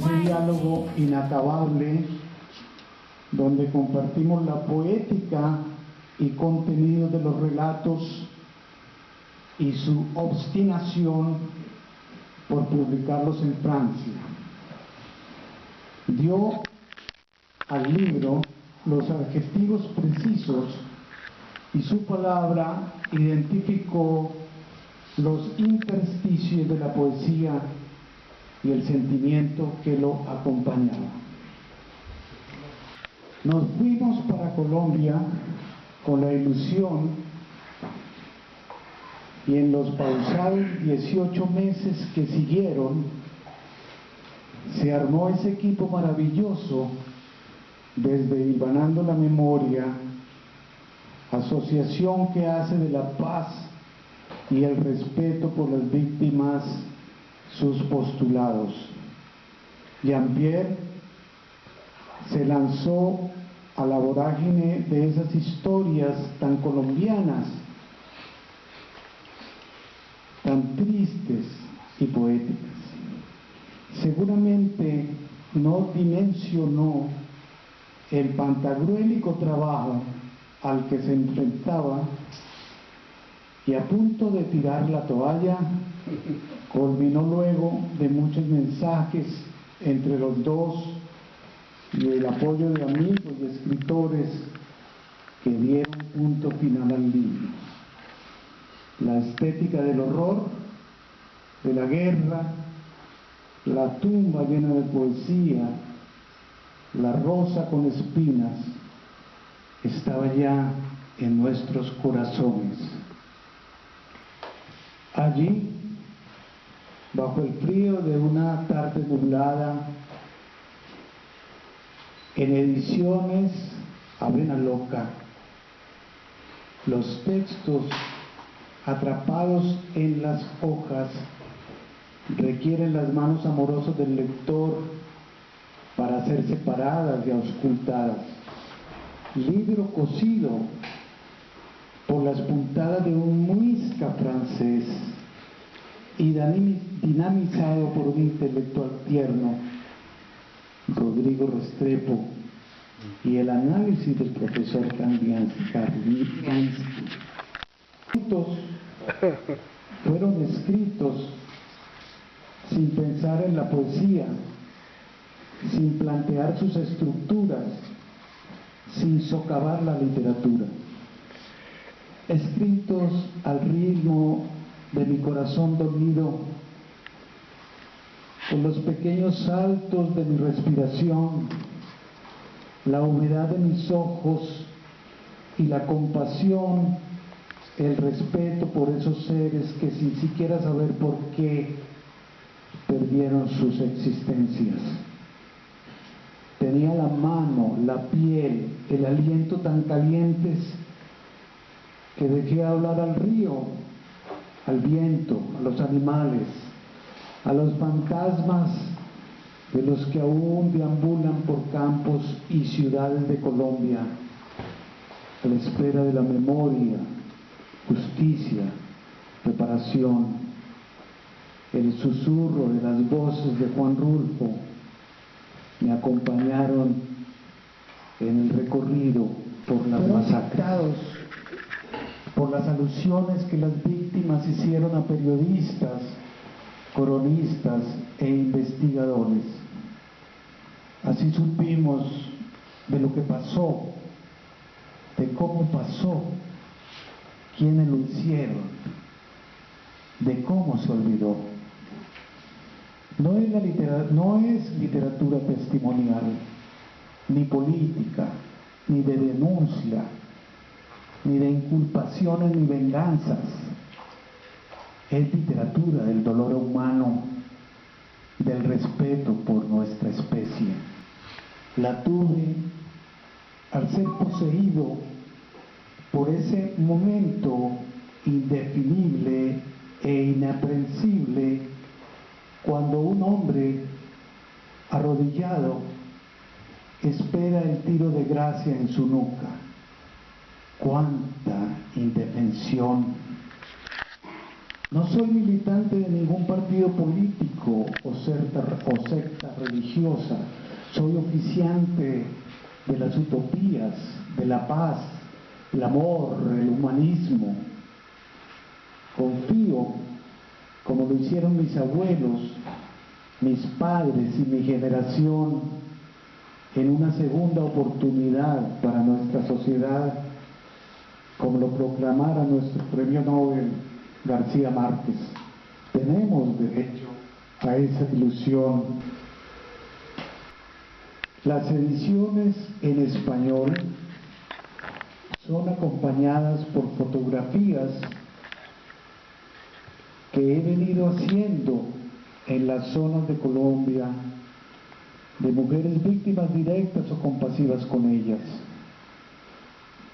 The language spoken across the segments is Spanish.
ese diálogo inacabable donde compartimos la poética y contenido de los relatos y su obstinación por publicarlos en Francia. Dio al libro los adjetivos precisos y su palabra identificó los intersticios de la poesía y el sentimiento que lo acompañaba. Nos fuimos para Colombia con la ilusión y en los pausados 18 meses que siguieron se armó ese equipo maravilloso desde Hilvanando la Memoria, asociación que hace de la paz y el respeto por las víctimas sus postulados. Jean-Pierre se lanzó a la vorágine de esas historias tan colombianas, tan tristes y poéticas. Seguramente no dimensionó el pantagruélico trabajo al que se enfrentaba y a punto de tirar la toalla, culminó luego de muchos mensajes entre los dos y el apoyo de amigos y escritores que dieron punto final al libro. La estética del horror, de la guerra, la tumba llena de poesía, la rosa con espinas, estaba ya en nuestros corazones. Allí, bajo el frío de una tarde nublada, en Ediciones Avena Loca, los textos atrapados en las hojas requieren las manos amorosas del lector para ser separadas y auscultadas. Libro cosido por las puntadas de un muisca francés y dinamizado por un intelectual tierno, Rodrigo Restrepo, y el análisis del profesor Kandinsky. Fueron escritos sin pensar en la poesía, sin plantear sus estructuras, sin socavar la literatura. Escritos al ritmo de mi corazón dormido, con los pequeños saltos de mi respiración, la humedad de mis ojos y la compasión, el respeto por esos seres que sin siquiera saber por qué perdieron sus existencias. Tenía la mano, la piel, el aliento tan calientes que dejé hablar al río, al viento, a los animales, a los fantasmas de los que aún deambulan por campos y ciudades de Colombia, a la espera de la memoria, justicia, reparación. El susurro de las voces de Juan Rulfo me acompañaron en el recorrido por las masacres, por las alusiones que las víctimas hicieron a periodistas, cronistas e investigadores. Así supimos de lo que pasó, de cómo pasó, quiénes lo hicieron, de cómo se olvidó. No es literatura testimonial, ni política, ni de denuncia, ni de inculpaciones ni venganzas. Es literatura del dolor humano, del respeto por nuestra especie. La tuve al ser poseído por ese momento indefinible e inaprensible cuando un hombre arrodillado espera el tiro de gracia en su nuca. ¡Cuánta indefensión! No soy militante de ningún partido político o secta religiosa. Soy oficiante de las utopías, de la paz, el amor, el humanismo. Confío, como lo hicieron mis abuelos, mis padres y mi generación, en una segunda oportunidad para nuestra sociedad, como lo proclamara nuestro premio Nobel García Márquez. Tenemos derecho a esa ilusión. Las ediciones en español son acompañadas por fotografías que he venido haciendo en las zonas de Colombia de mujeres víctimas directas o compasivas con ellas.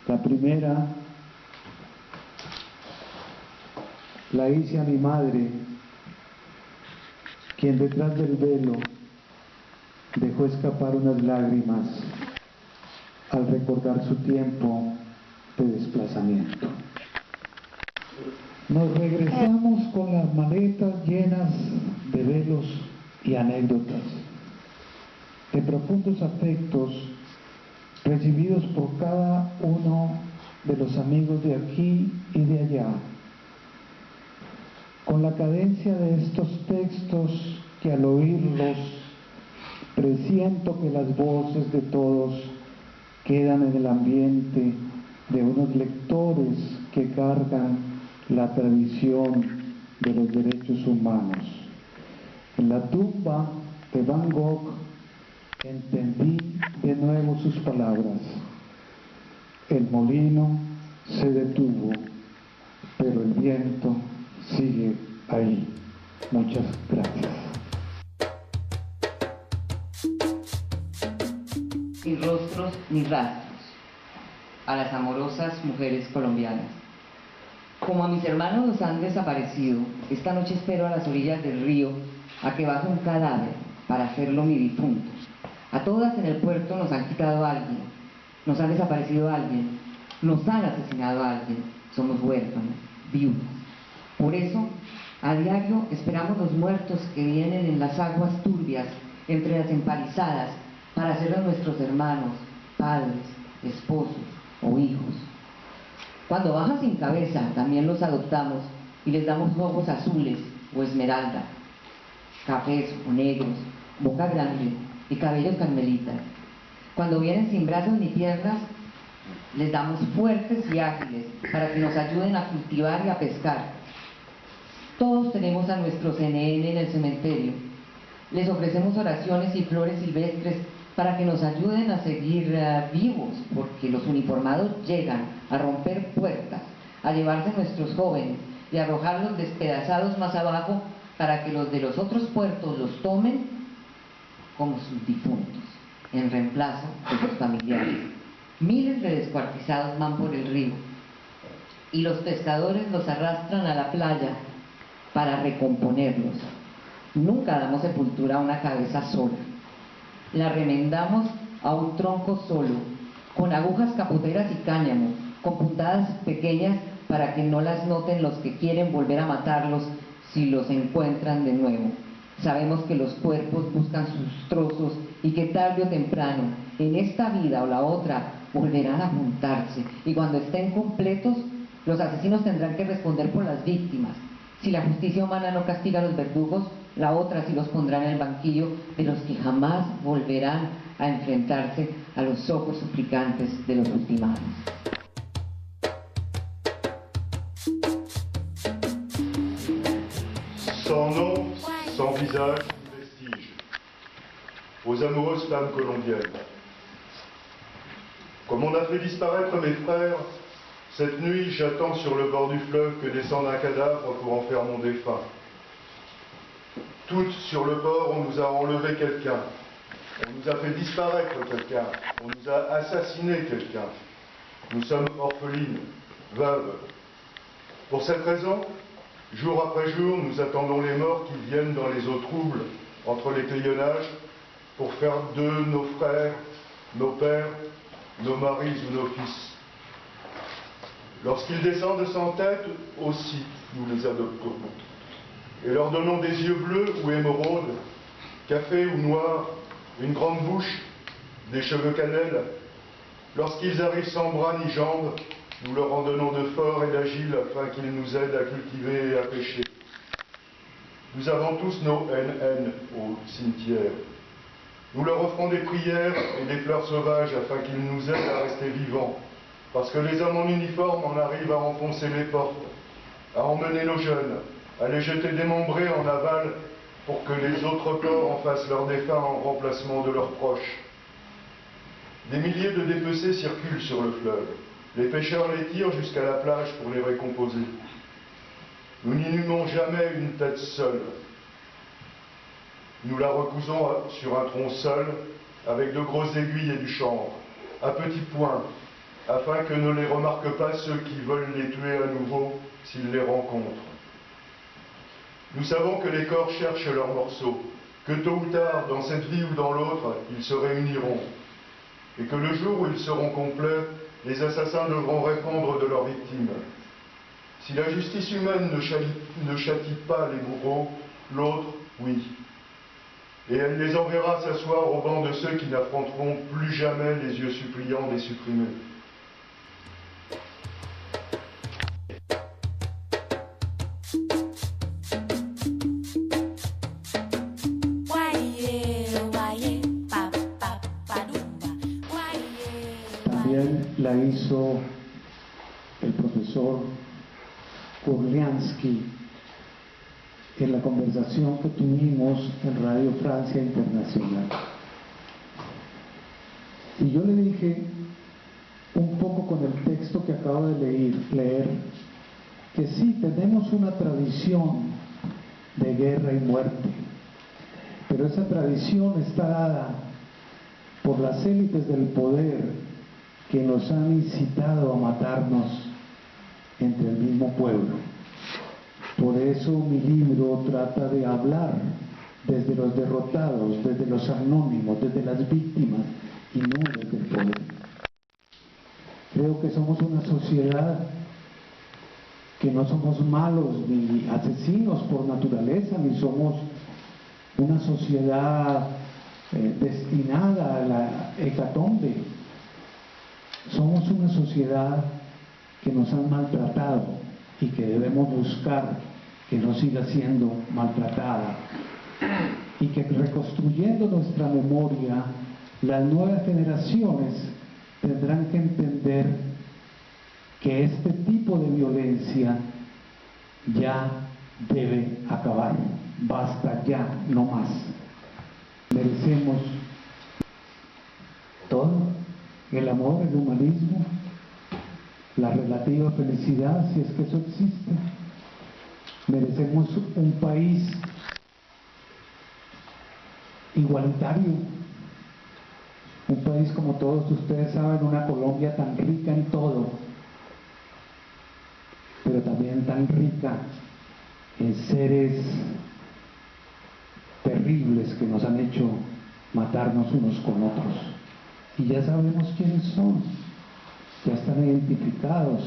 La primera la hice a mi madre, quien detrás del velo dejó escapar unas lágrimas al recordar su tiempo de desplazamiento. Nos regresamos con las maletas llenas de velos y anécdotas, de profundos afectos recibidos por cada uno de los amigos de aquí y de allá, con la cadencia de estos textos que al oírlos presiento que las voces de todos quedan en el ambiente de unos lectores que cargan la tradición de los derechos humanos. En la tumba de Van Gogh entendí de nuevo sus palabras. El molino se detuvo, pero el viento sigue ahí. Muchas gracias. Sin rostros ni rastros, a las amorosas mujeres colombianas. Como a mis hermanos los han desaparecido, esta noche espero a las orillas del río a que baje un cadáver para hacerlo mi difunto. A todas en el puerto nos han quitado a alguien, nos han desaparecido a alguien, nos han asesinado a alguien, somos huérfanos, viudas. Por eso, a diario esperamos los muertos que vienen en las aguas turbias, entre las empalizadas, para hacerlos nuestros hermanos, padres, esposos o hijos. Cuando bajan sin cabeza, también los adoptamos y les damos ojos azules o esmeralda, cafés o negros, boca grande y cabellos carmelitas. Cuando vienen sin brazos ni piernas, les damos fuertes y ágiles para que nos ayuden a cultivar y a pescar. Todos tenemos a nuestro CNN en el cementerio. Les ofrecemos oraciones y flores silvestres para que nos ayuden a seguir vivos, porque los uniformados llegan a romper puertas, a llevarse nuestros jóvenes y a arrojarlos despedazados más abajo para que los de los otros puertos los tomen como sus difuntos, en reemplazo de sus familiares. Miles de descuartizados van por el río y los pescadores los arrastran a la playa para recomponerlos. Nunca damos sepultura a una cabeza sola. La remendamos a un tronco solo, con agujas capoteras y cáñamo, con puntadas pequeñas para que no las noten los que quieren volver a matarlos si los encuentran de nuevo. Sabemos que los cuerpos buscan sus trozos y que tarde o temprano, en esta vida o la otra, volverán a juntarse, y cuando estén completos, los asesinos tendrán que responder por las víctimas. Si la justicia humana no castiga a los verdugos, la otra sí los pondrá en el banquillo de los que jamás volverán a enfrentarse a los ojos suplicantes de los ultimados. Sans nom, sans visage, sans vestige, aux amoureuses femmes colombiennes. Comme on a fait disparaître mes frères, cette nuit j'attends sur le bord du fleuve que descende un cadavre pour en faire mon défunt. Toutes sur le port, on nous a enlevé quelqu'un, on nous a fait disparaître quelqu'un, on nous a assassiné quelqu'un. Nous sommes orphelines, veuves. Pour cette raison, jour après jour, nous attendons les morts qui viennent dans les eaux troubles, entre les crayonnages, pour faire d'eux nos frères, nos pères, nos maris ou nos fils. Lorsqu'ils descendent sans tête, aussi, nous les adoptons. Et leur donnons des yeux bleus ou émeraudes, café ou noir, une grande bouche, des cheveux cannelle. Lorsqu'ils arrivent sans bras ni jambes, nous leur en donnons de forts et d'agiles afin qu'ils nous aident à cultiver et à pêcher. Nous avons tous nos haines au cimetière. Nous leur offrons des prières et des fleurs sauvages afin qu'ils nous aident à rester vivants. Parce que les hommes en uniforme en arrivent à enfoncer les portes, à emmener nos jeunes, à les jeter démembrés en aval pour que les autres corps en fassent leurs défunts en remplacement de leurs proches. Des milliers de dépecés circulent sur le fleuve. Les pêcheurs les tirent jusqu'à la plage pour les récomposer. Nous n'inhumons jamais une tête seule. Nous la recousons sur un tronc seul, avec de grosses aiguilles et du chanvre, à petits points, afin que ne les remarquent pas ceux qui veulent les tuer à nouveau s'ils les rencontrent. Nous savons que les corps cherchent leurs morceaux, que tôt ou tard, dans cette vie ou dans l'autre, ils se réuniront, et que le jour où ils seront complets, les assassins devront répondre de leurs victimes. Si la justice humaine ne châtie pas les bourreaux, l'autre, oui. Et elle les enverra s'asseoir au banc de ceux qui n'affronteront plus jamais les yeux suppliants des supprimés. También la hizo el profesor Kurliansky en la conversación que tuvimos en Radio Francia Internacional. Y yo le dije, un poco con el texto que acabo de leer, que sí, tenemos una tradición de guerra y muerte, pero esa tradición está dada por las élites del poder que nos han incitado a matarnos entre el mismo pueblo. Por eso mi libro trata de hablar desde los derrotados, desde los anónimos, desde las víctimas y no desde el poder. Creo que somos una sociedad que no somos malos ni asesinos por naturaleza, ni somos una sociedad destinada a la hecatombe. Somos una sociedad que nos han maltratado y que debemos buscar que no siga siendo maltratada, y que reconstruyendo nuestra memoria, las nuevas generaciones tendrán que entender que este tipo de violencia ya debe acabar. Basta ya, no más. Merecemos todo, el amor, el humanismo, la relativa felicidad, si es que eso existe. Merecemos un país igualitario, un país, como todos ustedes saben, una Colombia tan rica en todo, pero también tan rica en seres terribles que nos han hecho matarnos unos con otros. Y ya sabemos quiénes son, ya están identificados,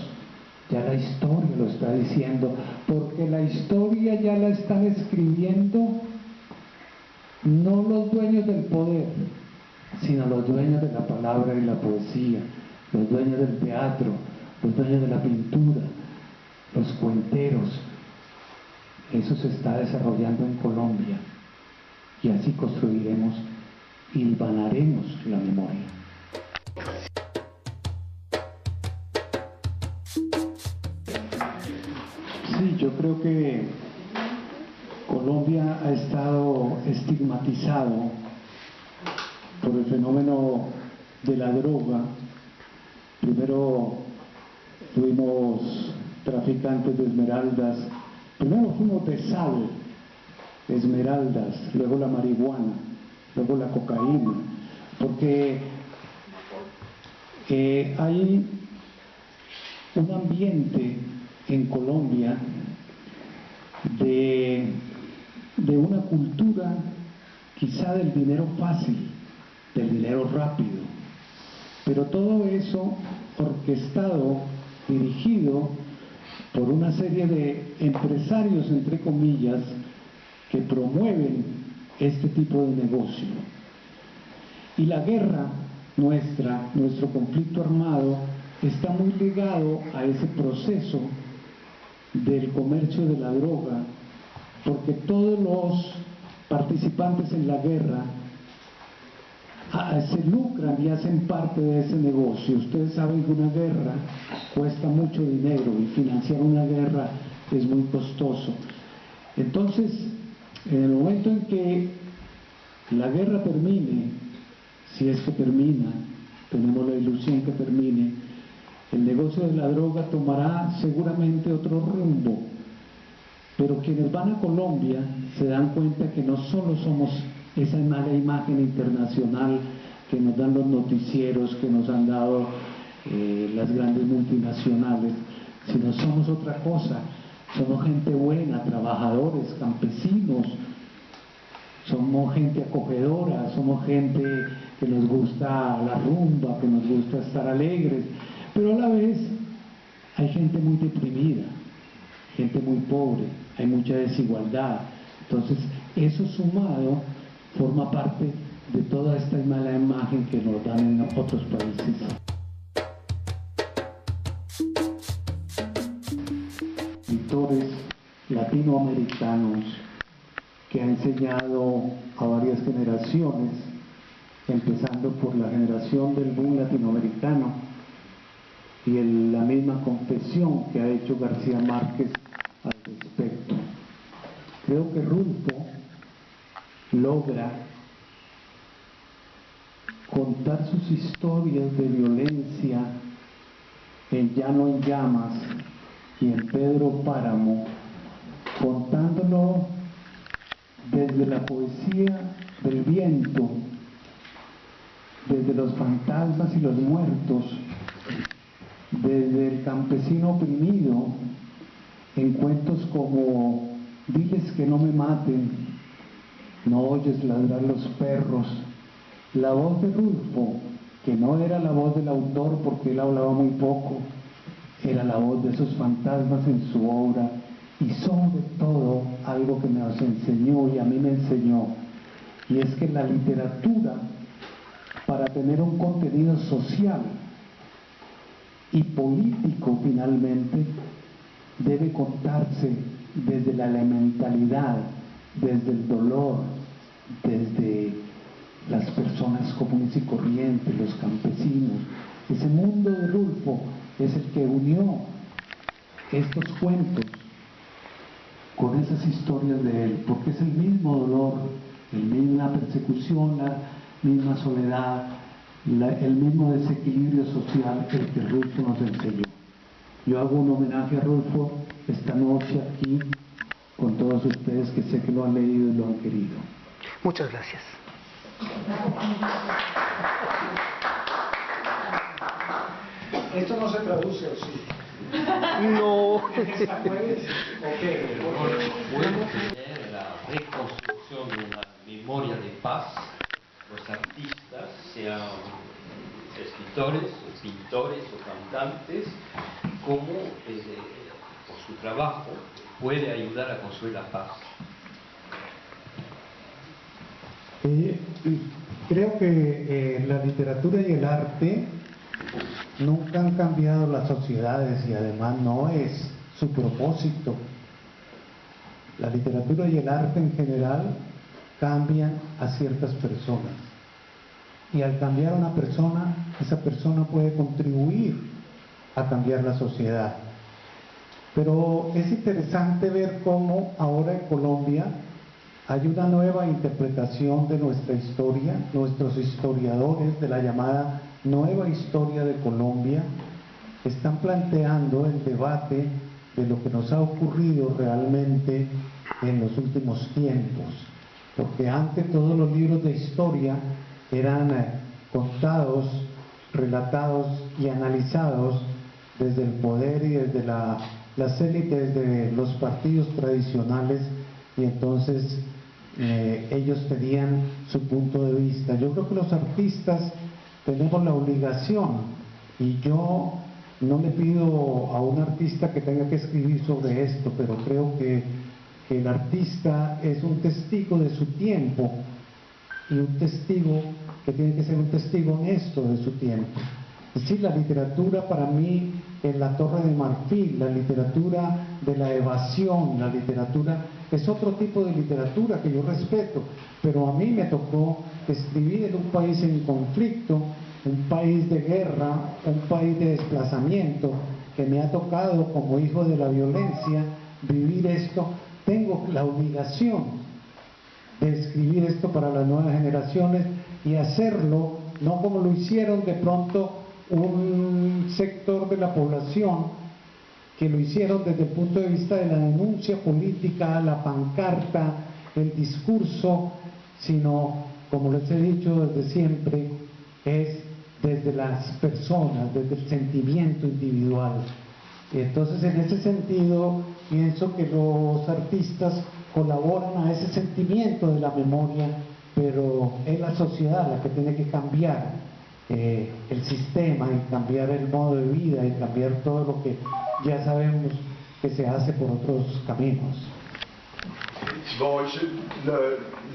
ya la historia lo está diciendo, porque la historia ya la están escribiendo no los dueños del poder, sino los dueños de la palabra y la poesía, los dueños del teatro, los dueños de la pintura, los cuenteros. Eso se está desarrollando en Colombia, y así construiremos y hilvanaremos la memoria. Sí, yo creo que Colombia ha estado estigmatizado por el fenómeno de la droga. Primero tuvimos traficantes de esmeraldas, primero fuimos de sal, esmeraldas, luego la marihuana, luego la cocaína, porque hay un ambiente en Colombia de una cultura quizá del dinero fácil, del dinero rápido, pero todo eso orquestado dirigido por una serie de empresarios, entre comillas, que promueven este tipo de negocio. Y la guerra nuestra, nuestro conflicto armado, está muy ligado a ese proceso del comercio de la droga, porque todos los participantes en la guerra se lucran y hacen parte de ese negocio. Ustedes saben que una guerra cuesta mucho dinero y financiar una guerra es muy costoso. Entonces, en el momento en que la guerra termine, si es que termina, tenemos la ilusión que termine, el negocio de la droga tomará seguramente otro rumbo. Pero quienes van a Colombia se dan cuenta que no solo somos esa mala imagen internacional que nos dan los noticieros, que nos han dado las grandes multinacionales, sino somos otra cosa. Somos gente buena, trabajadores, campesinos, somos gente acogedora, somos gente que nos gusta la rumba, que nos gusta estar alegres, pero a la vez hay gente muy deprimida, gente muy pobre, hay mucha desigualdad. Entonces, eso sumado forma parte de toda esta mala imagen que nos dan en otros países. Pintores latinoamericanos que ha enseñado a varias generaciones, empezando por la generación del boom latinoamericano y la misma confesión que ha hecho García Márquez al respecto. Creo que Rulfo logra contar sus historias de violencia en Llano en Llamas y en Pedro Páramo, contándolo desde la poesía del viento, desde los fantasmas y los muertos, desde el campesino oprimido, en cuentos como Diles que no me maten, no oyes ladrar los perros. La voz de Rulfo, que no era la voz del autor porque él hablaba muy poco, era la voz de esos fantasmas en su obra, y sobre todo algo que nos enseñó y a mí me enseñó, y es que la literatura, para tener un contenido social y político finalmente, debe contarse desde la elementalidad, desde el dolor, desde las personas comunes y corrientes, los campesinos. Ese mundo de Rulfo es el que unió estos cuentos con esas historias de él, porque es el mismo dolor, la misma persecución, la misma soledad, el mismo desequilibrio social el que Rulfo nos enseñó. Yo hago un homenaje a Rulfo esta noche aquí con todos ustedes que sé que lo han leído y lo han querido. Muchas gracias. Esto no se traduce, ¿o sí? No. La reconstrucción de una memoria de paz, los artistas, sean escritores, o pintores o cantantes, cómo por su trabajo puede ayudar a construir la paz. Creo que la literatura y el arte nunca han cambiado las sociedades y además no es su propósito. La literatura y el arte en general cambian a ciertas personas y al cambiar a una persona, esa persona puede contribuir a cambiar la sociedad. Pero es interesante ver cómo ahora en Colombia hay una nueva interpretación de nuestra historia, nuestros historiadores de la llamada nueva historia de Colombia están planteando el debate de lo que nos ha ocurrido realmente en los últimos tiempos, porque antes todos los libros de historia eran contados, relatados y analizados desde el poder y desde las élites de los partidos tradicionales, y entonces ellos tenían su punto de vista. Yo creo que los artistas tenemos la obligación, y yo no le pido a un artista que tenga que escribir sobre esto, pero creo que el artista es un testigo de su tiempo y un testigo que tiene que ser un testigo honesto de su tiempo. Es decir, la literatura para mí es la Torre de Marfil, la literatura de la evasión, la literatura es otro tipo de literatura que yo respeto, pero a mí me tocó escribir en un país en conflicto, un país de guerra, un país de desplazamiento, que me ha tocado como hijo de la violencia vivir esto. Tengo la obligación de escribir esto para las nuevas generaciones y hacerlo no como lo hicieron de pronto un sector de la población, que lo hicieron desde el punto de vista de la denuncia política, la pancarta, el discurso, sino, como les he dicho desde siempre, es desde las personas, desde el sentimiento individual. Y entonces, en ese sentido, pienso que los artistas colaboran a ese sentimiento de la memoria, pero es la sociedad la que tiene que cambiar el sistema y cambiar el modo de vida y cambiar todo lo que ya sabemos que se hace por otros caminos. Bon,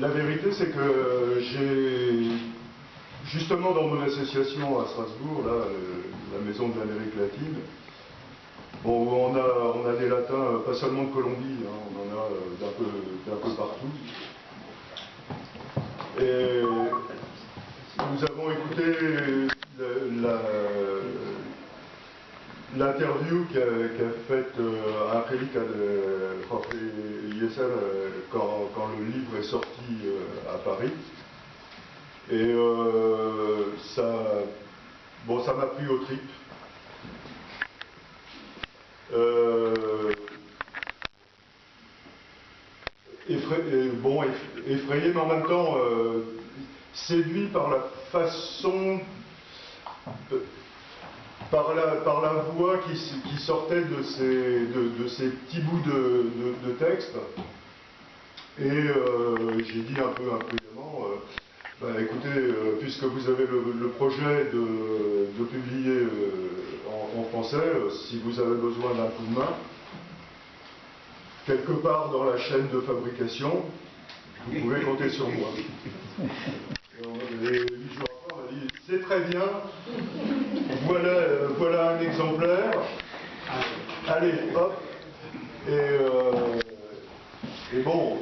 la vérité c'est que j'ai, justement dans mon association à Strasbourg, là, la Maison de l'Amérique latine, bon, on a des latins, pas seulement de Colombie, hein, on en a d'un peu partout. Et nous avons écouté l'interview qu'a faite Angélica de Jorge Yesel quand le livre est sorti à Paris. Et ça m'a pris aux tripes. Effrayé, mais en même temps séduit par la façon, par la voix qui sortait de ces petits bouts de texte. Et j'ai dit un peu imprudemment, écoutez, puisque vous avez le projet de publier en français, si vous avez besoin d'un coup de main, quelque part dans la chaîne de fabrication, vous pouvez compter sur moi. Et 8 jours après, on m'a dit, c'est très bien, voilà un exemplaire, allez, hop. Et bon,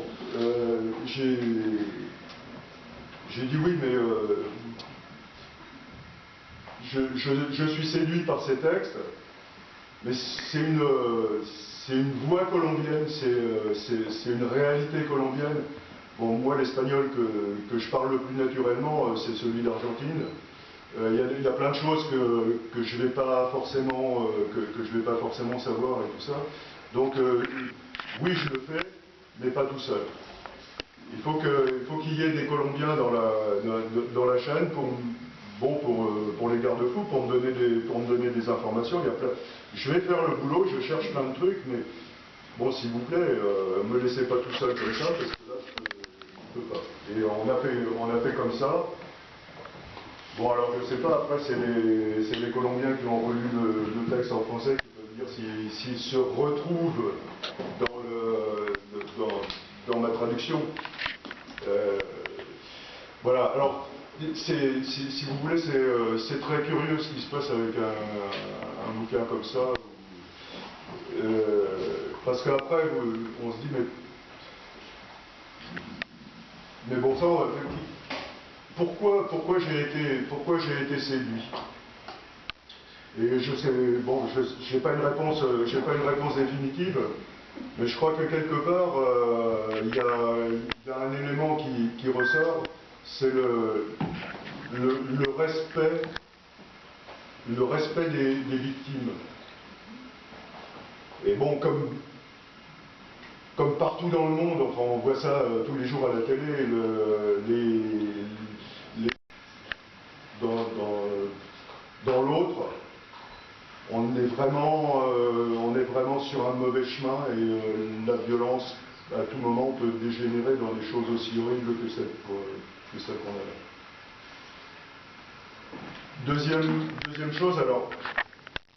j'ai dit oui, mais je suis séduit par ces textes, mais c'est une voix colombienne, c'est une réalité colombienne. Bon, moi, l'espagnol que je parle le plus naturellement, c'est celui d'Argentine. Il y a plein de choses que je vais pas forcément savoir et tout ça. Donc, oui, je le fais, mais pas tout seul. Il faut qu'il y ait des Colombiens dans la chaîne pour les garde-fous, pour me donner des informations. Je vais faire le boulot, je cherche plein de trucs, mais bon, s'il vous plaît, me laissez pas tout seul comme ça, parce que là, je peux pas. Et on a fait comme ça. Bon, alors je sais pas, après c'est les Colombiens qui ont relu le texte en français qui peuvent dire s'ils se retrouvent dans ma traduction. Voilà, alors si vous voulez, c'est très curieux ce qui se passe avec un bouquin comme ça. Parce qu'après, on se dit, mais bon sang, pourquoi j'ai été séduit? Et je sais, bon, j'ai pas une réponse définitive, mais je crois que quelque part, il y a un élément qui ressort, c'est le respect des victimes. Et bon, comme partout dans le monde, enfin on voit ça tous les jours à la télé, dans l'autre, on est vraiment sur un mauvais chemin et la violence à tout moment peut dégénérer dans des choses aussi horribles que celle qu'on a là. Deuxième chose, alors,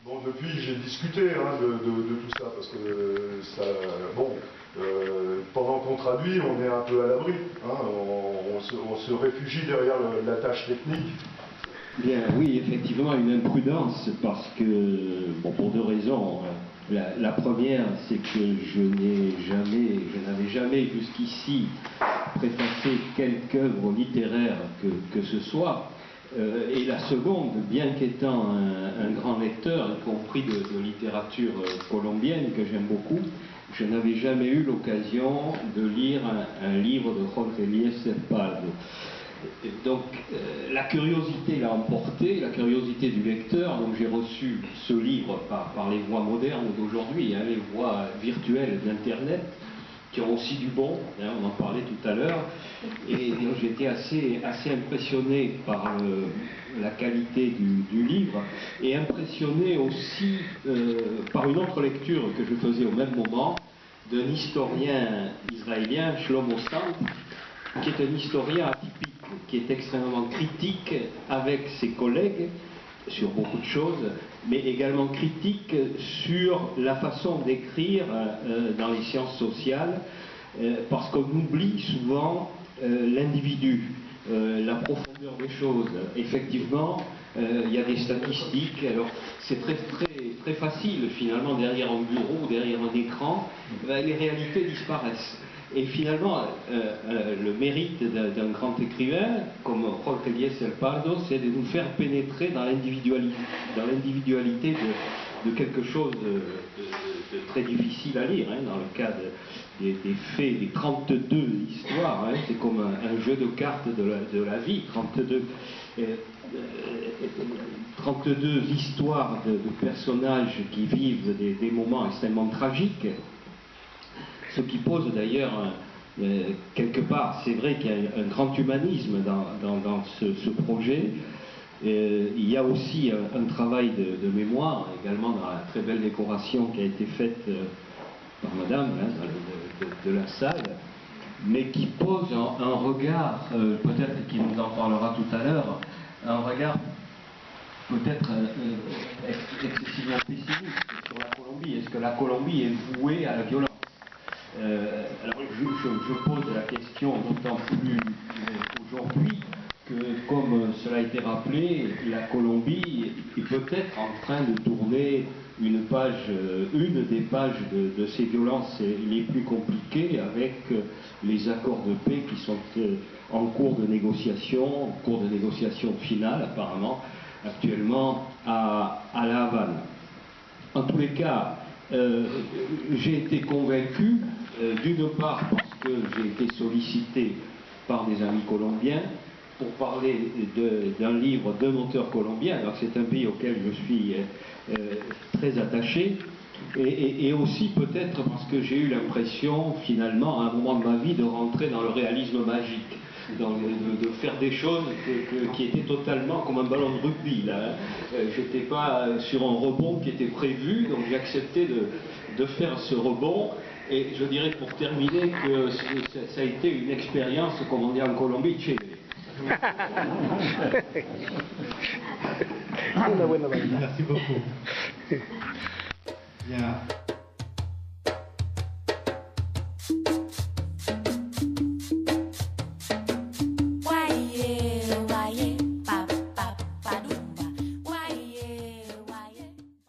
Bon, depuis, j'ai discuté de tout ça, parce que ça, bon, pendant qu'on traduit, on est un peu à l'abri. On se réfugie derrière la tâche technique. Bien, oui, effectivement, une imprudence, parce que, bon, pour deux raisons. La première, c'est que je n'avais jamais jusqu'ici préfacé quelque œuvre littéraire que ce soit. Et la seconde, bien qu'étant un grand lecteur, y compris de littérature colombienne que j'aime beaucoup, je n'avais jamais eu l'occasion de lire un livre de Jorge Eliezer Pardo. Donc la curiosité l'a emporté, la curiosité du lecteur. Donc j'ai reçu ce livre par les voies modernes d'aujourd'hui, les voies virtuelles d'Internet, qui ont aussi du bon, on en parlait tout à l'heure, et donc j'étais assez impressionné par la qualité du livre, et impressionné aussi par une autre lecture que je faisais au même moment, d'un historien israélien, Shlomo Sand, qui est un historien atypique, qui est extrêmement critique avec ses collègues sur beaucoup de choses, mais également critique sur la façon d'écrire dans les sciences sociales, parce qu'on oublie souvent l'individu, la profondeur des choses. Effectivement, il y a des statistiques, alors c'est très facile finalement, derrière un bureau, derrière un écran, les réalités disparaissent. Et finalement, le mérite d'un grand écrivain, comme Jorge Eliezer Pardo, c'est de nous faire pénétrer dans l'individualité de quelque chose de très difficile à lire. Dans le cas des faits, des 32 histoires, c'est comme un jeu de cartes de la vie, 32 histoires de personnages qui vivent des moments extrêmement tragiques. Ce qui pose d'ailleurs, quelque part, c'est vrai qu'il y a un grand humanisme dans ce projet. Il y a aussi un travail de mémoire, également dans la très belle décoration qui a été faite par madame de la salle, mais qui pose un regard, peut-être qu'il nous en parlera tout à l'heure, un regard peut-être excessivement pessimiste sur la Colombie. Est-ce que la Colombie est vouée à la violence ? Alors je pose la question d'autant plus aujourd'hui que, comme cela a été rappelé, la Colombie est peut-être en train de tourner une des pages de ces violences les plus compliquées, avec les accords de paix qui sont en cours de négociation finale apparemment actuellement à La Havane. En tous les cas, j'ai été convaincu, d'une part parce que j'ai été sollicité par des amis colombiens pour parler d'un livre d'un auteur colombien, alors c'est un pays auquel je suis très attaché, et aussi peut-être parce que j'ai eu l'impression, finalement, à un moment de ma vie, de rentrer dans le réalisme magique, de faire des choses qui étaient totalement comme un ballon de rugby. J'étais pas sur un rebond qui était prévu, donc j'ai accepté de faire ce rebond. Et je dirais pour terminer que ça a été une expérience, comme on dit en Colombie, chévere. Una buena vaina. Merci beaucoup. Bien.